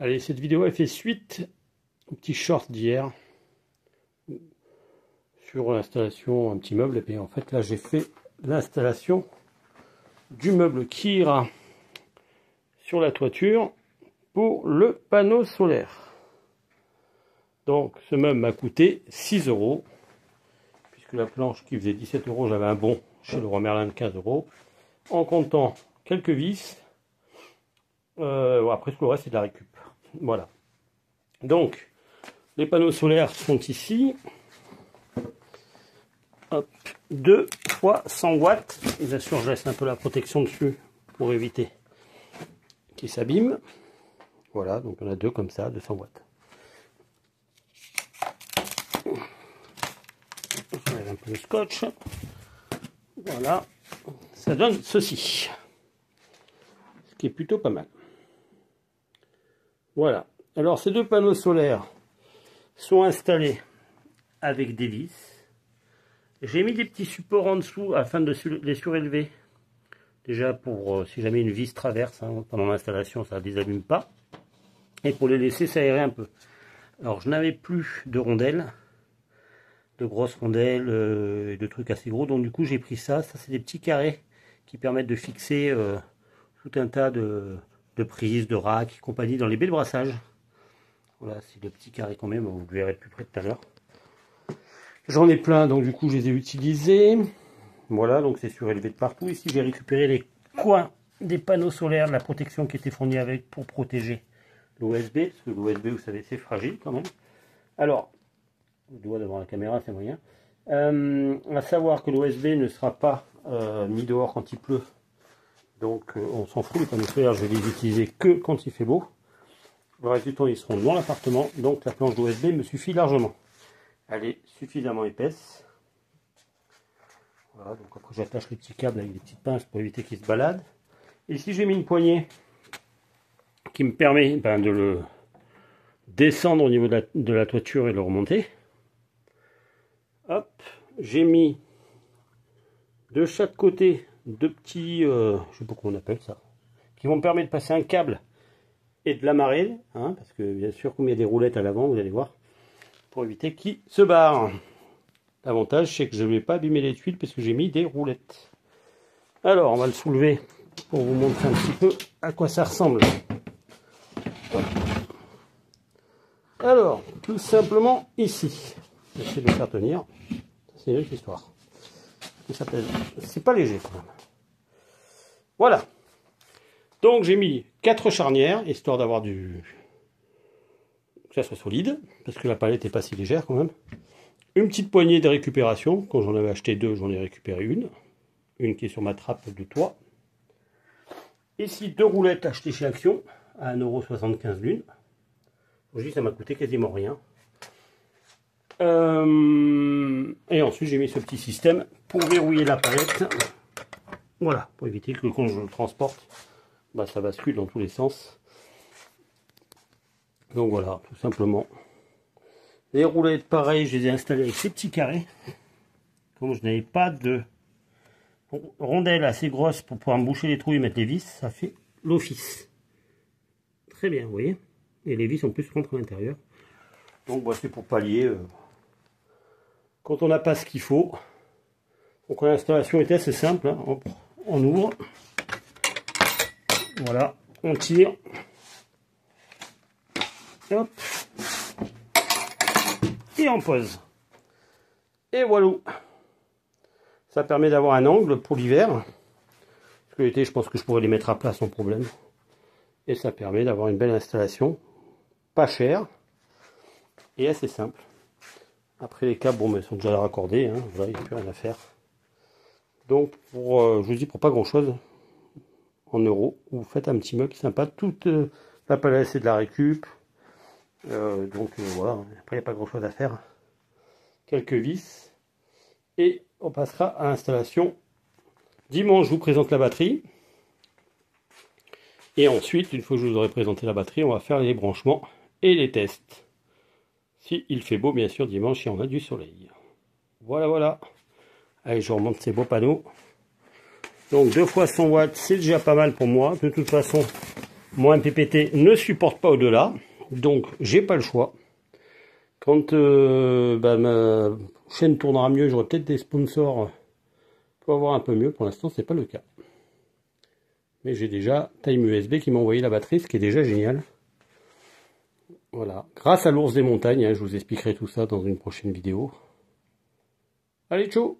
Allez, cette vidéo elle fait suite au petit short d'hier sur l'installation un petit meuble. Et puis en fait là j'ai fait l'installation du meuble qui ira sur la toiture pour le panneau solaire. Donc ce meuble m'a coûté 6 €, puisque la planche qui faisait 17 €, j'avais un bon chez Leroy Merlin de 15 €, en comptant quelques vis. Après tout le reste c'est de la récup. Voilà. Donc les panneaux solaires sont ici. Hop, 2 fois 100 watts. Et bien sûr je laisse un peu la protection dessus pour éviter qu'il s'abîme. Voilà, donc on a deux comme ça, 200 watts. J'enlève un peu le scotch. Voilà, ça donne ceci. Ce qui est plutôt pas mal. Voilà, alors ces deux panneaux solaires sont installés avec des vis. J'ai mis des petits supports en dessous afin de les surélever. Déjà pour si jamais une vis traverse pendant l'installation, ça ne désabîme pas. Et pour les laisser s'aérer un peu. Alors je n'avais plus de rondelles, de grosses rondelles et de trucs assez gros. Donc du coup j'ai pris ça. Ça c'est des petits carrés qui permettent de fixer tout un tas de prises, de racks et compagnie dans les baies de brassage. Voilà, c'est le petit carré qu'on met, mais vous le verrez de plus près tout à l'heure. J'en ai plein, donc du coup je les ai utilisés. Voilà, donc c'est surélevé de partout. Ici j'ai récupéré les coins des panneaux solaires, de la protection qui était fournie avec pour protéger l'OSB, parce que l'OSB vous savez c'est fragile quand même. Alors, je dois devant la caméra, c'est moyen. À savoir que l'OSB ne sera pas mis dehors quand il pleut. Donc on s'en fout, les panneaux solaires, je vais les utiliser que quand il fait beau. Le reste du temps ils seront dans l'appartement, donc la planche d'OSB me suffit largement. Elle est suffisamment épaisse. Voilà, donc après j'attache les petits câbles avec des petites pinces pour éviter qu'ils se baladent. Et ici j'ai mis une poignée qui me permet de le descendre au niveau de la toiture et le remonter. Hop, j'ai mis de chaque côté deux petits, je sais pas comment on appelle ça, qui vont me permettre de passer un câble et de l'amarrer, parce que bien sûr comme il y a des roulettes à l'avant, vous allez voir, pour éviter qu'il se barre. L'avantage c'est que je ne vais pas abîmer les tuiles parce que j'ai mis des roulettes. Alors on va le soulever pour vous montrer un petit peu à quoi ça ressemble. Alors, tout simplement ici, j'essaie de le faire tenir, c'est une autre histoire. Ça pèse, c'est pas léger quand même. Voilà. Donc j'ai mis 4 charnières, histoire d'avoir que ça soit solide, parce que la palette n'est pas si légère quand même. Une petite poignée de récupération, quand j'en avais acheté 2, j'en ai récupéré une qui est sur ma trappe de toit. Ici 2 roulettes achetées chez Action, à 1,75 € l'une. Je dis ça m'a coûté quasiment rien. Et ensuite j'ai mis ce petit système pour verrouiller la palette. Voilà, pour éviter que quand je le transporte, ça bascule dans tous les sens. Donc voilà, tout simplement. Les roulettes, pareil, je les ai installées avec ces petits carrés. Comme je n'avais pas de rondelles assez grosses pour pouvoir me boucher les trous et mettre les vis, ça fait l'office. Très bien, vous voyez. Et les vis en plus rentrent à l'intérieur. Donc c'est pour pallier quand on n'a pas ce qu'il faut. Donc l'installation est assez simple. On ouvre. Voilà, on tire. Hop. Et on pose. Et voilà. Ça permet d'avoir un angle pour l'hiver. Parce que l'été, je pense que je pourrais les mettre à plat sans problème. Et ça permet d'avoir une belle installation. Pas cher et assez simple. Après les câbles, ils sont déjà raccordés, voilà, il n'y a plus rien à faire. Donc je vous dis pour pas grand chose, en euros, vous faites un petit meuble sympa. Toute la palette c'est de la récup, voilà. Après il n'y a pas grand chose à faire. Quelques vis et on passera à l'installation. Dimanche je vous présente la batterie. Et ensuite, une fois que je vous aurai présenté la batterie, on va faire les branchements et les tests. Si il fait beau, bien sûr, dimanche, et on a du soleil. Voilà, voilà. Allez, je remonte ces beaux panneaux. Donc 2 fois 100 watts, c'est déjà pas mal pour moi. De toute façon, Mon MPPT ne supporte pas au-delà, donc j'ai pas le choix. Quand ma chaîne tournera mieux, j'aurai peut-être des sponsors pour avoir un peu mieux. Pour l'instant, c'est pas le cas. Mais j'ai déjà Time USB qui m'a envoyé la batterie, ce qui est déjà génial. Voilà, grâce à l'ours des montagnes, hein, je vous expliquerai tout ça dans une prochaine vidéo. Allez, ciao!